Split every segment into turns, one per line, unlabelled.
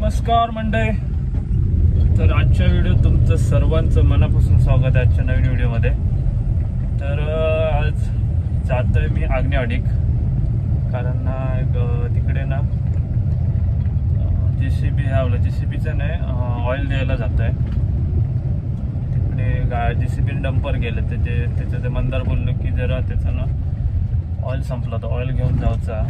नमस्कार मंडळी. तर आजच्या व्हिडिओ तुमचं सर्वांचं मनापासून स्वागत आहे आजच्या नवीन व्हिडिओमध्ये. तर आज जातोय मी आग्नेवाडीक, कारण ना तिकडे ना JCB आवलं JCBचं नाही ऑइल द्यायला जात आहे तिकडे. JCB डंपर गेलं त्याचं ते मंदार बोललो की जरा त्याचं ना ऑइल संपलं तर ऑइल घेऊन जायचा.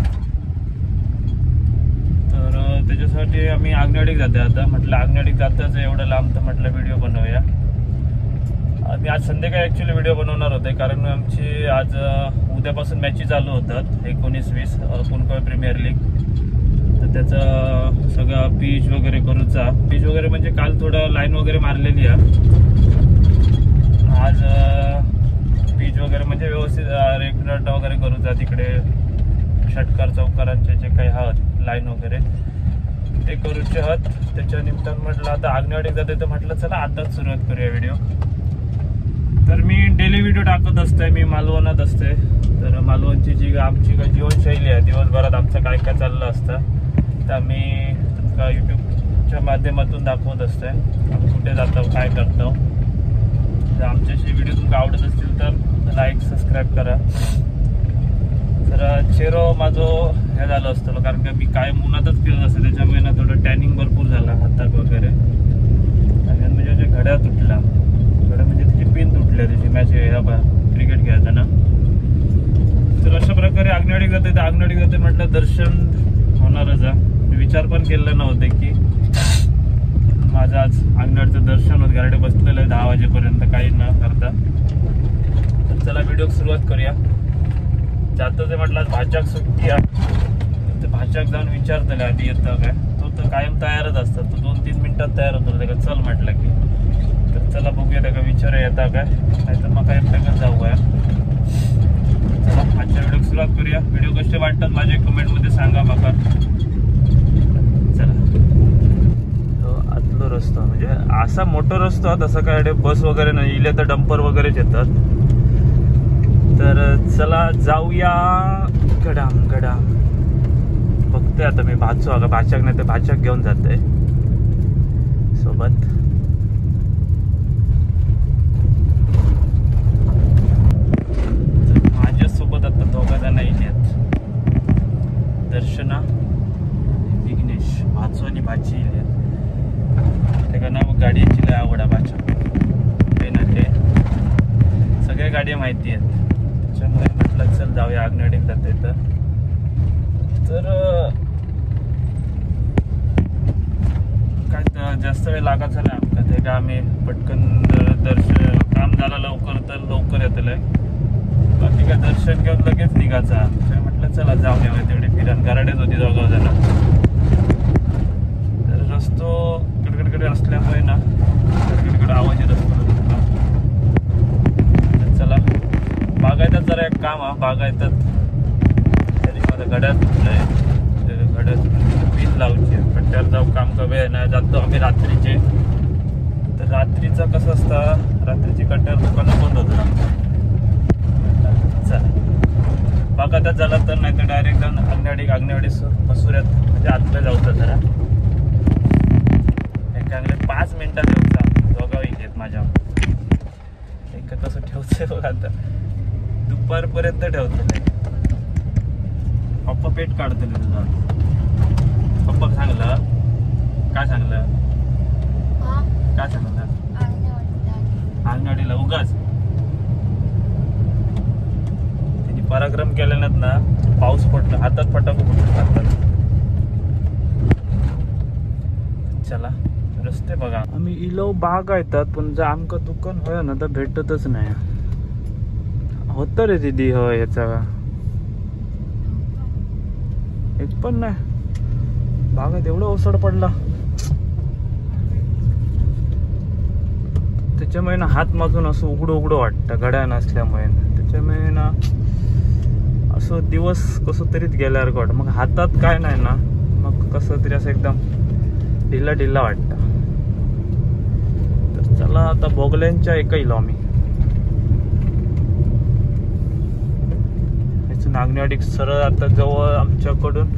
तर त्याच्यासाठी आम्ही आग्नेवाडीक जाते. आता म्हटलं आग्नेवाडीक जाताच एवढं लांब तर म्हटलं व्हिडिओ बनवूया. मी आज संध्याकाळी ॲक्च्युली व्हिडिओ बनवणार होते, कारण आमची आज उद्यापासून मॅची चालू होतात 19-20 पुणकोळ प्रीमियर लीग. तर त्याचं सगळं पीच वगैरे करूचा. पीच वगैरे म्हणजे काल थोडं लाईन वगैरे मारलेली आहे. आज पीच वगैरे म्हणजे व्यवस्थित रेग्युलर वगैरे करूचा. तिकडे षटकार चौकारांचे जे काही आहात लाईन वगैरे ते करूचे आहात. त्याच्या निमित्तानं म्हटलं आता आग्नेवाडीक जाते तर म्हटलं चला आताच सुरुवात करूया व्हिडिओ. तर मी डेली व्हिडिओ टाकत असते. मी मालवणात असते. तर मालवणची जी आमची काही जीवनशैली आहे, दिवसभरात आमचं काय काय चाललं असतं तर मी तुमका यूट्यूबच्या माध्यमातून दाखवत असते. आम्ही कुठे जातो काय करतो. जर आमच्याशी व्हिडिओ तुमका आवडत असतील तर लाईक सबस्क्राईब करा. तर चेहरा माझं हे झालं असतं, कारण का मी काय उन्हातच फिरत असते, त्याच्यामुळे ना थोडं टॅनिंग भरपूर झाला हातात वगैरे. आणि म्हणजे जे घड्या तुटला, घड्या म्हणजे त्याची पिन तुटल्या त्याची मॅच क्रिकेट खेळताना. तर अशा प्रकारे आग्नेवाडीक जाते. तर आग्नेवाडीक जाते म्हटलं दर्शन होणारच आहे. मी विचार पण केलेला नव्हते की माझं आज आग्नेवाडीचं दर्शन होत. गाडी बसलेलं आहे 10 वाजेपर्यंत काही न करता. तर चला व्हिडिओ सुरुवात करूया. जातं ते म्हटलं भाच्याक सुट्टी आहे तर भाच्याक जाऊन विचारतले आधी येतं काय. तो तर कायम तयारच असतात. तो 2-3 मिनिटात तयार होतो. त्याला चल म्हटलं की. तर चला बघूया त्याला विचार येता काय, नाहीतर मग काय एकट्याकडे जाऊया. चला आजच्या व्हिडिओ सुरुवात करूया. व्हिडिओ कसे वाटतात माझ्या कमेंटमध्ये सांगा मला. चला आतलो रस्ता म्हणजे असा मोठा रस्ता तसं काय बस वगैरे नाही इले तर डंपर वगैरेच येतात. तर चला जाऊया गडाम गडाम. बघते आता मी भाच्याक नाही तर भाच्याक घेऊन जाते सोबत. माझ्यासोबत आता 2 जण येतात. दर्शना विघ्नेश भाचो आणि भाची येतात. त्या ना गाडीची लय आवड आहे भाच्याक. ते ना ते सगळ्या गाड्या माहिती आहेत. त्याच्यामुळे म्हटलं चल जाऊया आग्नेवाडीक जाते. तर काय जास्त वेळ लागत झाला आमका. ते का आम्ही पटकन दर्शन काम झालं लवकर तर लवकर येतलंय. बाकी काय दर्शन घेऊन लगेच निघायचा. म्हटलं चला जाऊया तेवढे फिरण. गराडेच होती दोघं जण. तर रस्तो कडकडकडे असल्यामुळे ना कडकडकडे आवाज येत असतो. चला बागायतात जरा एक काम बागायतात. तरी माझं घड्यात तुटलंय. घड्यात पिन लावची पण त्याला जाऊ काम का वेळ नाही. जातो आम्ही रात्रीचे. तर रात्रीचं कसं असतं, रात्रीची कट्ट्यावर दुकानं बंद होतं. चला बागायतात झाला तर नाही तर डायरेक्ट जाऊन आग्नेवाडी मसुऱ्यात म्हणजे आतलं जाऊचं जरा. एक चांगले 5 मिनिटात येऊचा. दोघं येत माझ्या एक कसं ठेवतंय बघा. आता दुपारपर्यंत ठेवतले. पप्पा पेट काढतले तुझा. पप्पा सांगलं काय सांगलं काय सांगलं आग्नेवाडीला उगाच त्यांनी पराक्रम केल्यानंतर ना पाऊस पडला हातात फटाके फुटून टाकतात. चला रस्ते बघा. आम्ही इलो बाग येतात पण जर आमका दुकान होय ना तर भेटतच नाही. होत रे दिदी होय याचा एक पण नाही. बागात एवढं ओसड पडला त्याच्यामुळे ना हात मागून असं उघडं वाटतं घड्या नसल्यामुळे. त्याच्यामुळे ना असं दिवस कसं तरीच गेल्यावर वाटत. मग हातात काय नाही ना मग कसं तरी असं एकदम ढिल्ला वाटतं. तर चला आता बोगल्यांच्या एका इलो आम्ही. आग्नेवाडीक सरळ आता जवळ आमच्याकडून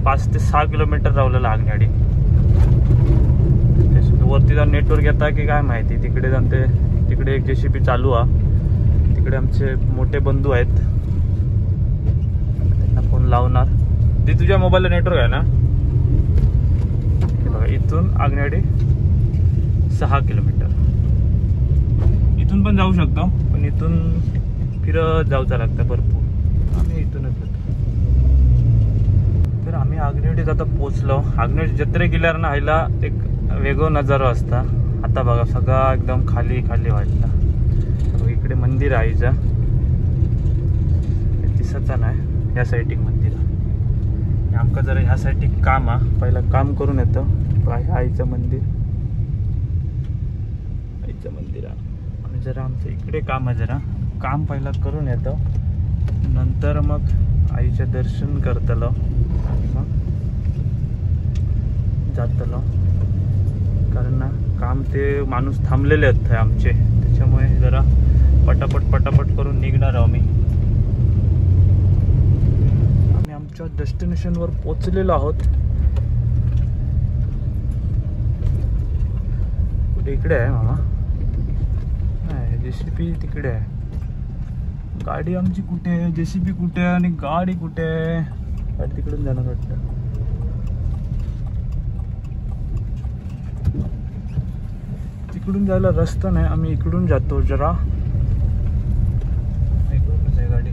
5 ते 6 किलोमीटर राहिलेलं आग्नेवाडी. वरती जाऊन नेटवर्क येता की काय माहिती. तिकडे जाऊन ते तिकडे एक JCB चालू आहे. तिकडे आमचे मोठे बंधू आहेत, त्यांना फोन लावणार. ती तुझ्या मोबाईलला नेटवर्क आहे ना? बघा इथून आगनेवाडी 6 किलोमीटर. इथून पण जाऊ शकतो, पण इथून फिरत जाऊचं लागतं भरपूर. आम्ही इथूनच जातो. तर आम्ही आगनेवाडीत आता पोचलो. आगनेवाडी जत्रे गेल्यावर ना हायला एक वेगळं नजारा असता. आता बघा सगळा एकदम खाली खाली वाटला. इकडे मंदिर आहे आईचं, दिसतच नाही ह्या साईडिक मंदिर. आमका जरा ह्या साईडिक काम आहे, पहिलं काम करून येतो. आईचं मंदिर, आईचं मंदिर आणि जरा आमचं इकडे काम आहे, जरा काम पहिला करून येतो. नंतर मग आईचं दर्शन करतलो आणि मग जातलो. कारण ना काम ते माणूस थांबलेले आहेत आमचे, त्याच्यामुळे जरा पटापट करून निघणार आहोत. आम्ही आमच्या डेस्टिनेशनवर पोचलेलो आहोत. कुठे इकडे आहे मामा? नाही, JCB तिकडे आहे. गाडी आमची कुठे आहे? JCB कुठे आहे आणि गाडी कुठे आहे? गाडी तिकडून जाणार वाटतं. तिकडून जायला रस्ता नाही, आम्ही इकडून जातो. जरा इकडूनच आहे गाडी.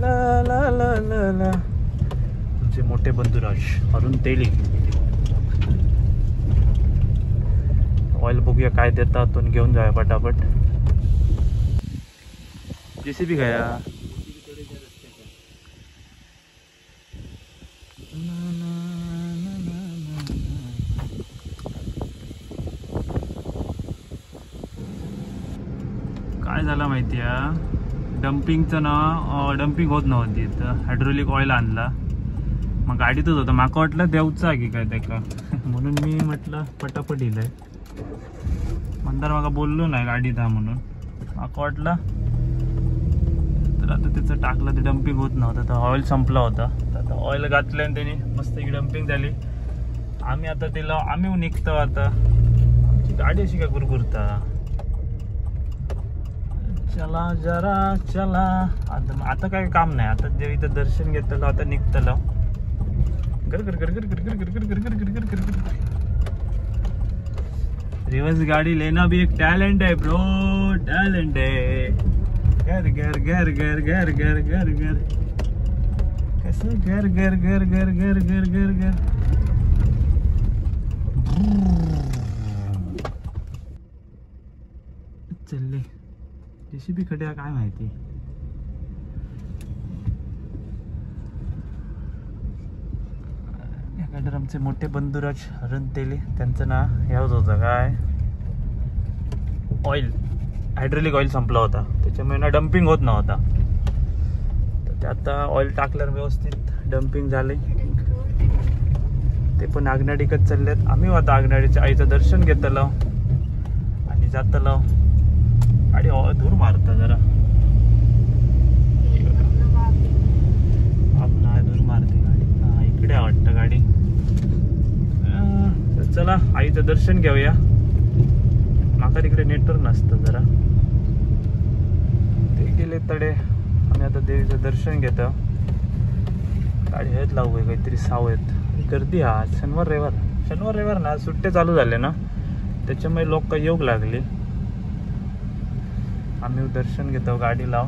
ला ला ला ला ला. तुमचे मोठे बंधुराज अरुण तेली. ऑइल बघूया काय देतात, तो घेऊन जाऊया पटापट. JCB गया. काय झालं माहिती आहे, डम्पिंगचं ना डम्पिंग होत नव्हती, तर हायड्रोलिक ऑइल आणला. मग गाडीतच होतं. माका वाटलं देऊचा की काय त्याका, म्हणून मी म्हटलं पटापट दिलंय. मंदार माका बोललो नाही गाडीत हा म्हणून, माका वाटलं. तर आता त्याचं टाकलं, ते डम्पिंग होत नव्हतं, तर ऑइल संपला होता. तर आता ऑइल घातलं आणि त्यांनी मस्त एक डम्पिंग झाली. आम्ही आता तिला आम्ही निघतो. आता आमची गाडी अशी काय गुरगुरता. चला जरा चला. आता काय काम नाही, आता देवीचं दर्शन घेतलं, आता निघतलो. गर गर गर गर गर गर गर गर गर गर गर गर गर. रिवर्स गाड़ी लेना भी एक टैलेंट है ब्रो, टैलेंट है. घर घर घर घर घर घर घर घर कैसे घर घर घर घर घर घर घर घर. चलले JCB खड्या काय माहिती. याकडे आमचे मोठे बंधुराज अरुण तेली, त्यांचं ना याच होतं काय, ऑइल हायड्रोलिक ऑइल संपला होता, त्याच्यामुळे ना डम्पिंग होत नव्हता. तर ते आता ऑइल टाकल्यावर व्यवस्थित डम्पिंग झाले. ते पण आगनाडीकच चाललेत. आम्ही आता आगनाडीच्या आईचं दर्शन घेतलं आणि जातलो. गाडी धूर मारता जरा, धूर मारते गाडी. हा इकडे वाटतं गाडी. चला आईचं दर्शन घेऊया. माका तिकडे नेटवर्क नसतं जरा, ते गेले तडे. आम्ही आता देवीचं दर्शन घेतो. गाडी हेच लावू आहे काहीतरी सावयत. गर्दी हा शनिवार रविवार ना सुट्टे चालू झाले ना, त्याच्यामुळे लोक येऊ लागले. आम्ही दर्शन घेतो गाडी लाव.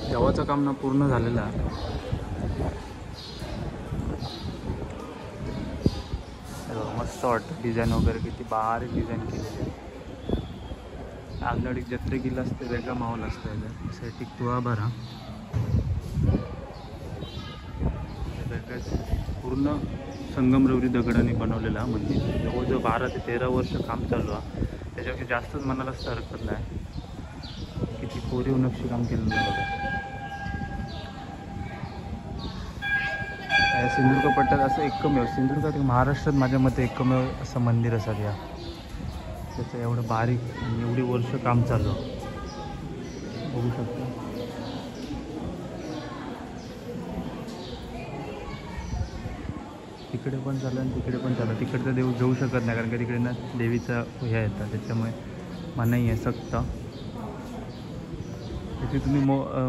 देवाचं काम ना पूर्ण झालेलं आहे. मस्त वाटतं डिझाईन वगैरे, किती बारीक डिझाईन केलेली आहे. आगनाडी जत्रे गेला असते वेगळा माहोल असतं. साठी तुळा भरा पूर्ण संगमरवरी दगडाने बनवलेला मंदिर. जवळजवळ 12 ते 13 वर्ष काम चालू आहे. त्याच्यापेक्षा जास्तच मनाला हरकत नाही. किती कोरीव नक्षी काम केलेलं बघा. सिंधुदुर्ग पट्ट्यात असं एकमेव सिंधुदुर्गात महाराष्ट्रात माझ्या मते एकमेव असं मंदिर असाल या. त्याचं एवढं बारीक आणि एवढी वर्ष काम चालू बघू शकता. तिकडे पण चालू आणि तिकडे पण चालू. तिकडे तर देऊ जाऊ शकत नाही कारण का तिकडे ना देवीचा हे येतात त्याच्यामुळे मनाई आहे सक्त. तिथे तुम्ही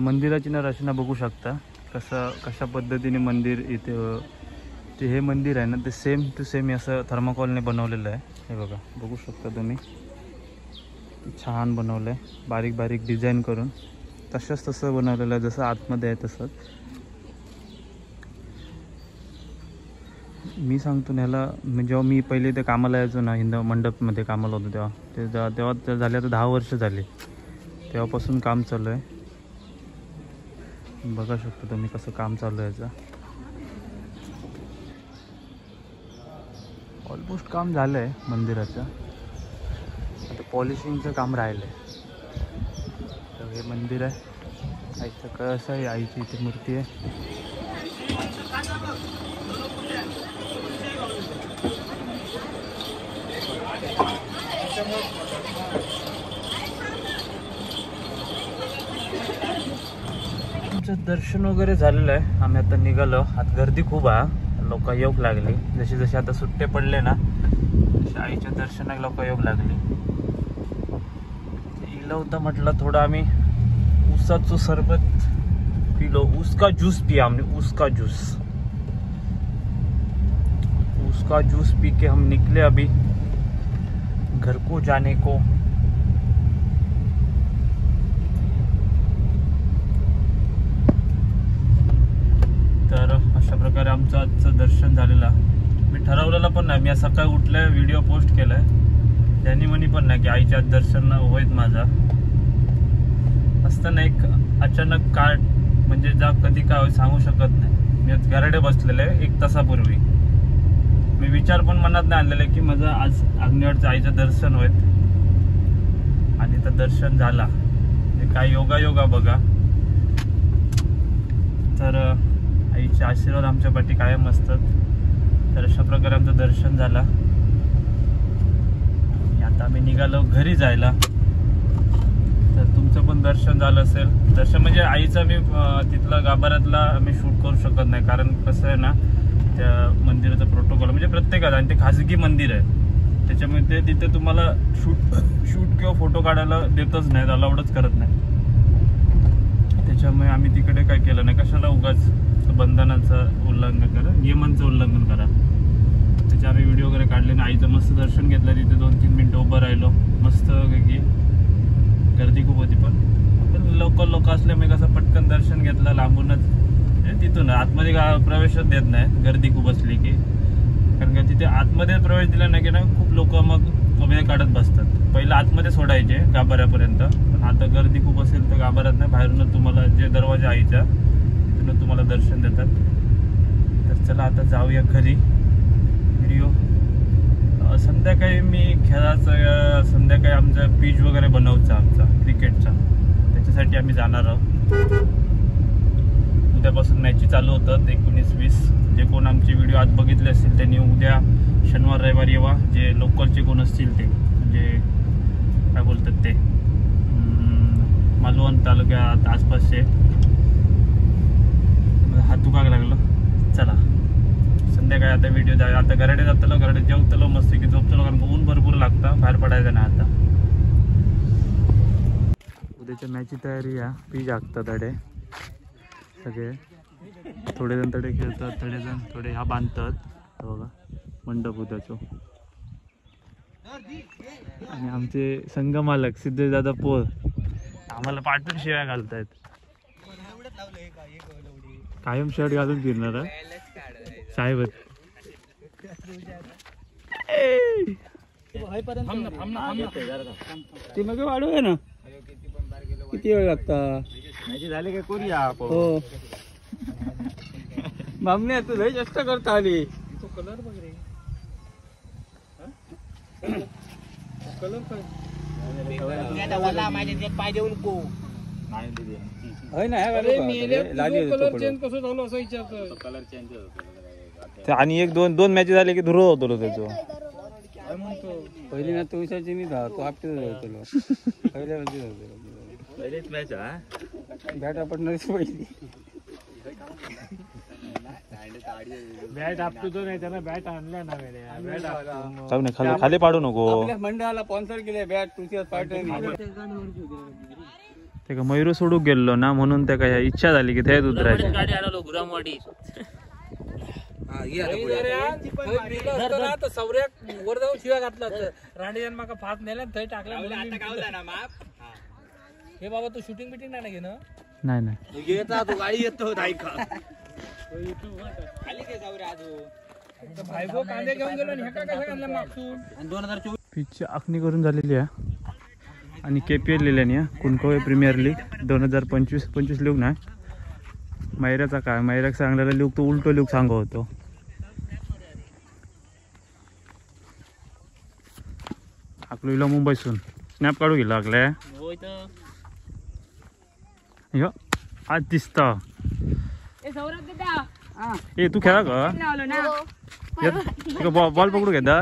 मंदिराची ना रचना बघू शकता कशा पद्धतीने मंदिर इथे ते हे मंदिर आहे ना ते सेम टू सेम असं थर्माकोलने बनवलेलं आहे. हे बघा बघू शकता तुम्ही छान बनवलं आहे बारीक बारीक डिझाईन करून तसं बनवलेलं आहे जसं आतमध्ये आहे तसंच. मी सांगतो ह्याला जेव्हा मी पहिले ते कामाला यायचो ना हिंदू मंडपमध्ये कामाला होतो तेव्हा झाले आता 10 वर्ष झाले तेव्हापासून काम चालू आहे. बघा शकता तुम्ही कसं काम चालू आहे याचं. ऑलमोस्ट काम झालं आहे मंदिराचं आता पॉलिशिंगचं काम राहिलं आहे. तर हे मंदिर आहे आईचं कळस आहे आईची इथे मूर्ती आहे. आमचं दर्शन वगैरे झालेलं आहे. आम्ही आता निघालो. आता गर्दी खूप आहे लोक येऊ लागली जशी जशी आता सुट्टे पडले ना तशी आईच्या दर्शनाला लोक येऊ लागली. इलं होतं म्हटलं थोडं आम्ही ऊसाचं सरबत पिलो. उसका ज्यूस पिया हमने उसका जूस पी के हम निकले अभी घर को जाने को. तर अशा प्रकारे आमचं आजचं दर्शन झालेलं. मी ठरवलेलं पण नाही. मी सकाळी उठल्या व्हिडिओ पोस्ट केलाय त्यांनी म्हणी पण नाही की आईच्या दर्शन होईत माझा असताना एक अचानक काळ म्हणजे जा कधी काय सांगू शकत नाही. मी घराडे बसलेले 1 तासापूर्वी मी विचार पण मनात नाही आणलेले की माझं आज अग्निवरचं आईचं दर्शन होईल आणि तर दर्शन झाला. काय योगा बघा. तर आईचे आशीर्वाद आमच्या पाठी कायम असतात. तर अशा प्रकारे आमचं दर्शन झालं. आता आम्ही निघालो घरी जायला. तर तुमचं पण दर्शन झालं असेल. दर्शन म्हणजे आईचं मी तिथला गाभाऱ्यातला आम्ही शूट करू शकत नाही कारण कसं आहे ना त्या मंदिराचं प्रोटोकॉल म्हणजे प्रत्येकाला आणि ते खाजगी मंदिर आहे त्याच्यामुळे ते तिथे तुम्हाला शूट किंवा फोटो काढायला देतच नाहीत अलाउडच करत नाही. त्याच्यामुळे आम्ही तिकडे काय केलं नाही कशाला उगाच बंधनाचं उल्लंघन करा नियमांचं उल्लंघन करा. त्याचे आम्ही व्हिडिओ वगैरे काढले ना आईचं मस्त दर्शन घेतलं. तिथे 2-3 मिनिटं उभं राहिलो मस्त की गर्दी खूप होती पण लोक असल्यामुळे कसं पटकन दर्शन घेतलं लांबूनच. तिथून आतमध्ये प्रवेशच देत नाही गर्दी खूप असली की कारण का तिथे आतमध्ये प्रवेश दिला नाही की ना खूप लोक मग उभे काढत बसतात. पहिलं आतमध्ये सोडायचे गाभाऱ्यापर्यंत पण आता गर्दी खूप असेल तर गाभाऱ्यात नाही बाहेरूनच तुम्हाला जे दरवाजा आईच्या तिथून तुम्हाला दर्शन देतात. तर चला आता जाऊया घरी. व्हिडिओ संध्याकाळी मी खेळाचं संध्याकाळी आमचा पिच वगैरे बनवचा आमचा क्रिकेटचा त्याच्यासाठी आम्ही जाणार आहोत. उद्यापासून मॅची चालू होतात 19-20. जे कोण आमचे व्हिडिओ आज बघितले असतील त्यांनी उद्या शनिवार रविवार येवा. जे लोकलचे कोण असतील ते म्हणजे काय बोलतात ते मालवण तालुक्यात आसपासचे. हात दुखायला लागलं. चला संध्याकाळी आता व्हिडिओ जा. आता घराडे जातलो घराडे जेवतलो मस्त की झोपतलो कारण ऊन भरपूर लागतं बाहेर पडायचं नाही. आता उद्याच्या मॅचची तयारी या पी जागतात तडे सगळे थोडे जण तडे खेळतात थोडे ह्या बांधतात बघा मंडप उद्याचो. आणि आमचे संघ मालक सिद्धेशदादा पोळ आम्हाला पाठवून शिव्या घालतायत. कायम शर्ट घालून फिरणार साहेब.
ते मग वाढू आहे ना किती वेळ लागता
झाले काय करूया
हो मामने तू लय जास्त करता आली. तो कलर बघ रे कलर काय माझे पाय देऊन को होय ना
कलर चेंज कसं झालं असं विचारतो.
कलर चेंज होतो.
ते आणि एक दोन मॅचेस झाले की धुरो होतो त्याचं.
काय म्हणतो
पहिली ना तुळसाची नाही धा तो आपटेच होतो पहिल्या
पहिलेच मॅच हा.
बॅट आपटणारीच पहिली.
बॅट आपटतो नाही त्यानं बॅट आणल्या ना बॅट आपटतो.
जाऊ नये, खाली पाडू नको.
आपल्या मंडळाला स्पॉन्सर केले बॅट तुळशीच पार्टनर.
ते का मयूर सोडूक गेलो ना म्हणून त्या काय इच्छा झाली की त्यात उतरायची.
गाडी आलो गुरामवाडी.
सौर्या वर जाऊन शिव्या घातला राणीजन माका फास नेला थंय टाकला. हे बाबा तू शूटिंग बिटिंग नाही घेणं.
नाही
तू गाडी येतो
भाईबो कांदे घेऊन गेलो आणि ह्या कसं घातला मागसून.
2024
पिचची आखणी करून झालेली आहे आणि KPL लिहिल्याने कुणकोळे प्रीमियर लीग 2025 लिहूक नाही. मैराचा काय मैराक सांगलेला लिहूक तो उलटो लिहूक सांगत होतो. आकलूला मुंबईसून स्नॅप काढू गेला लागल्या. आज दिसता ए तू खेळा का बॉल पकडू घेता.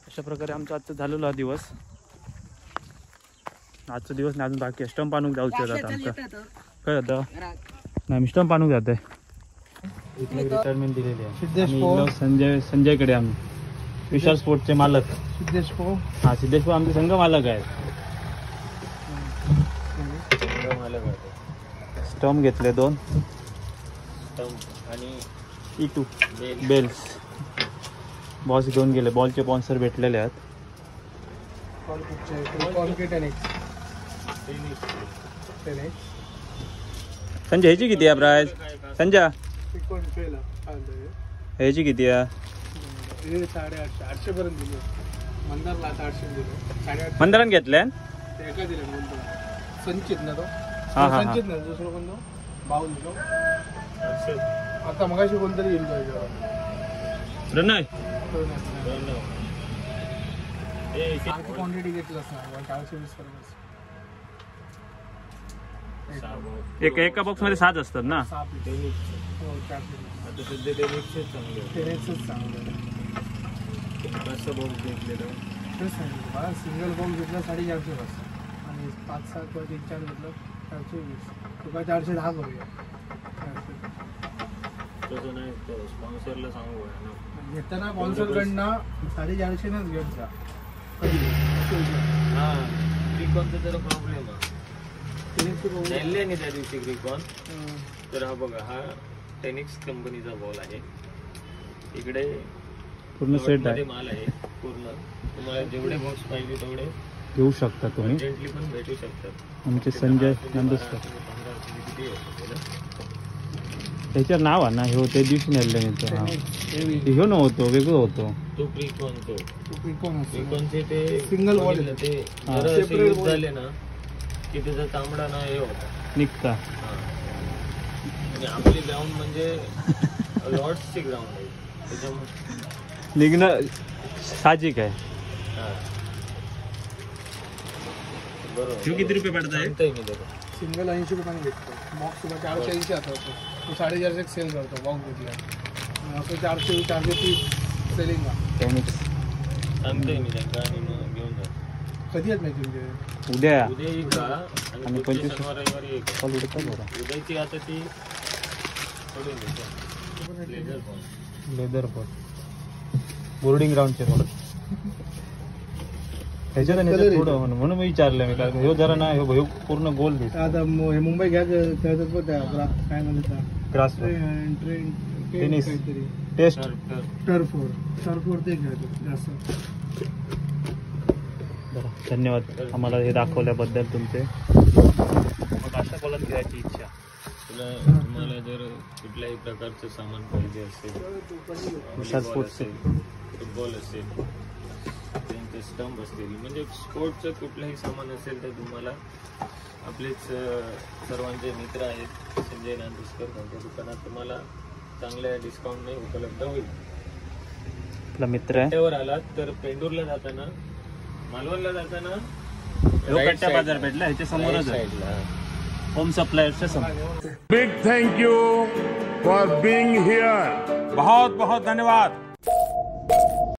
अशा प्रकारे आमचा आजचा झालेला हा दिवस. आजचा दिवस नाही अजून बाकी आहे. स्टंप आणूक जाऊचं आता आमचं काय जातं नाही मी स्टंप आणूक जात आहे. इथले रिटायरमेंट दिलेली आहे. संजयकडे आम्ही विशाल स्पोर्टचे मालक
सिद्धेश भाऊ
हा सिद्धेश भाऊ आमचे संघ मालक आहेत. स्टंप घेतले 2
आणि
E2 बेल्स. बॉस घेऊन गेले. बॉलचे स्पॉन्सर भेटलेले आहेत. संजय ह्याची किती आहे प्राइस. संजय ह्याची किती आहे.
850 पर्यंत दिले. मंदारला 800 दिले. 850
मंदिरात घेतल्या
एका दिले मंदार. संचित ना तो
हा हा
संचित ना दुसरं कोणतो बाहुल तो आता मगाशी कोणतरी येईल पाहिजे.
नाही
क्वांटिटी घेतलं असणार 420 पर्यंत.
एका बॉक्स मध्ये 7 असतात ना.
6 पीस. हो 4 पीस.
आता सध्या ते मिक्सच चांगले होते.
टेरेसच चांगलं आहे.
मस्त बॉक्स घेतलेलं.
तेच सांगितलं मला सिंगल बॉक्स घेतला 450 वाजता आणि 5-7 किंवा 3-4 घेतलं 420. तुका 410 करूया. 400
तसं नाही स्पॉन्सरला सांगू ना.
घेताना स्पॉन्सरकडनं 450 घेऊन जा.
हा ग्रीकॉनचा जरा प्रॉब्लेम आहे. नेले नाही त्या दिवशी ग्रीकॉन. तर हा बघा हा टेनिक्स कंपनीचा बॉल आहे. इकडे
पूर्ण सेट आहे.
मध्ये माल आहे पूर्ण. तुम्हाला जेवढे बॉक्स पाहिजे तेवढे
घेऊ शकता तुम्ही.
अर्जंटली पण भेटू शकतात.
आमचे संजय नंदुसकर त्याच्यावर नाव आहे ना ह्यो त्या दिवशी नेले ह्यो नव्हतो वेगळं होतो
तो प्रिकॉनचो.
त्रिकोण असतो.
प्रिकॉनचे ते
Single wall.
बघितलं ते
हा.
जरा असे
Separate
use
wall.
झाले ना की त्याचा तांबडा ना हे होता.
निघता.
हा. आणि आपली ग्राउंड म्हणजे लॉर्ड्सची ग्राउंड आहे त्याच्यामुळे
निघणं साहजिक आहे.
हा. बरोबर.
ह्यो किती रुपये पडत आहे.
सांगतोय मी त्याला.
सिंगल 80 रुपयाने भेटतो. बॉक्स तुला 480 आता होतो. तो 450 सेल करतो बॉक्स घेतला. असं 430 सेलिंग आहे.
टेनिक्स
सांगतोय मी त्यांना आणि मग घेऊन जा.
कधी येत नाही तुमचे
उद्या
उद्या येईल का आणि
आणि
पुढच्या
25
शनिवार रविवारी येईल का?
कॉल उडता बरं.
उद्याची आता ती पडून देतो. Leather ball.
Leather ball boarding ग्राउंडचे बॉल ह्याच्यात थोडं म्हणून मी विचारलं मी कारण ह्यो जरा ना ह्यो पूर्ण गोल दिसतो.
आता हे मुंबई घ्या खेळतात बघ त्या काय म्हणतात
ग्रास टेनिस.
काहीतरी
टेस्ट
टर्फवर ते खेळतात जास्त.
बरं धन्यवाद आम्हाला हे दाखवल्याबद्दल तुमचे. मग अशा बॉलात खेळायची इच्छा.
तुम्हाला जर कुठल्याही प्रकारचं सामान पाहिजे असेल
विशाल स्पोर्ट्सचे.
फुटबॉल असेल त्यांचे स्टंप असतील म्हणजे स्पोर्टचं कुठलंही सामान असेल तर तुम्हाला आपलेच सर्वांचे मित्र आहेत संजय नांदुसकर त्यांच्या दुकानात तुम्हाला चांगल्या डिस्काउंटने उपलब्ध होईल.
आपला मित्र आहे.
त्यावर आलात तर पेंडूरला जाताना मालवणला जाताना
कट्ट्या बाजारपेठला ह्याच्या समोरच आहे, होम सप्लायर्सच्या समोर.
Big thank you for being here.
बहुत बहुत धन्यवाद.